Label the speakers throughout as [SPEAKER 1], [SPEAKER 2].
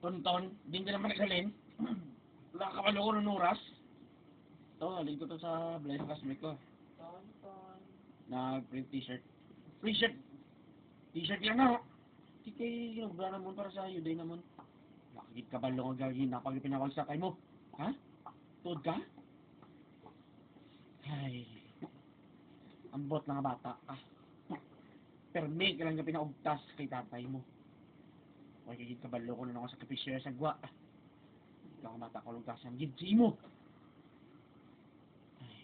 [SPEAKER 1] Tonton, din ka naman nagsalin. Nakakabalo ko ng oras. Ito, halin ko to sa blind classmate ko.
[SPEAKER 2] Tonton.
[SPEAKER 1] Nag-print t-shirt. Free shirt! T-shirt yan na, Di kay ginugra naman para sa yuday naman. Nakakit ka balo nga gagawin na pag pinawalsakay mo. Ha? Tuod ka? Ay. Ambot na nga bata ka. Permi ka lang ka pinaugtas kay tatay mo. Huwag kagit ka balo ko na ako sa kapisya sa gwa. Ikaw ang bata ko lugtasan. Gidsi mo! Ay.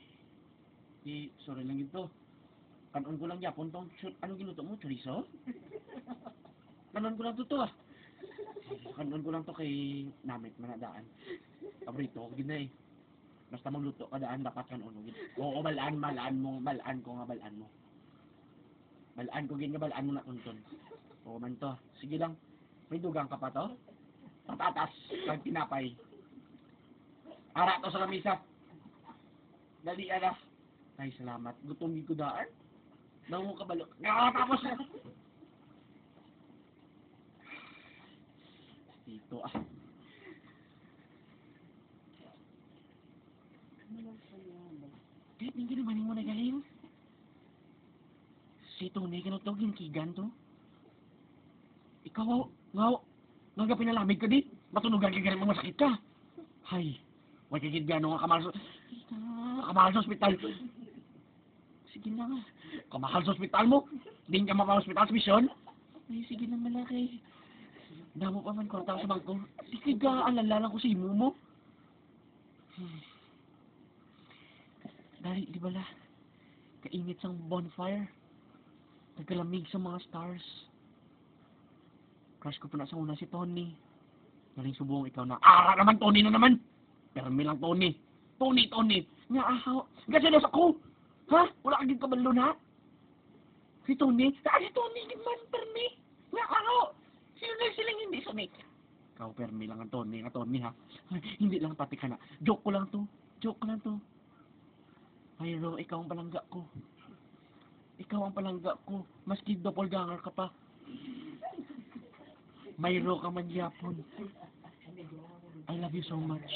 [SPEAKER 1] Di, sorry lang ito. Kanon ko lang yapon tong shoot. Anong ginuto mo? Chorizo? Kanon ko lang to Kanon ko lang to kay namit manadaan. Paborito ko gina eh. Basta magluto ka daan dapat kanon mo. Oo, balaan mo. Balaan ko nga balaan mo. Balaan ko gin nga balaan mo na tunton. Oo man to. Sige lang. May dugang ka pa to? Patatas. Kag tinapay. Ara to sa lamisa. Dali na. Ay, salamat. Gutom ko daan. Nangu ka balo. Tapos na. Dito ah. Kahit hindi naman mo nagaling. Si Tony kinutogin kigan to. Ikaw, nga pinalamig ka di. Matunugan ka ganun mo masakit ka. Hay, wag kagid gano'n nga kamahal sa ospital. Sige na nga. Kamahal sa ospital mo. Di ka mapa-ospital sa misyon. Ay, sige na malaki. Damo pa man kontak sa bangko. Di ka alala lang ko sa imo mo. Dahil, di bala, kainit sang bonfire. Nagkalamig sa mga stars. Crush ko pa na sa una si Tony. Galing subong ikaw na. Naman Tony na naman. Permi lang Tony. Tony. Nga ahaw. Nga siya ako. Ha? Wala kaging kabalo na? Si Tony? Si Tony naman, Permi. Nga ahaw. Sino lang silang hindi sumik? Ikaw, Permi lang ang Tony. Nga Tony ha. Ay, hindi lang pati ka na. Joke ko lang to. Mayro, ikaw ang palangga ko. Maski doppelganger ka pa. Mayro ka man yapon. I love you so much.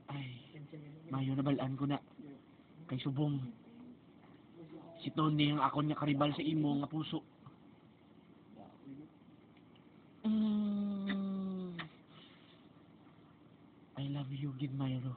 [SPEAKER 1] Ay, mayo nabalaan ko na. Kay subong. Si Tony ang ako niya karibal sa imo nga puso. I love you, Gid Mayro.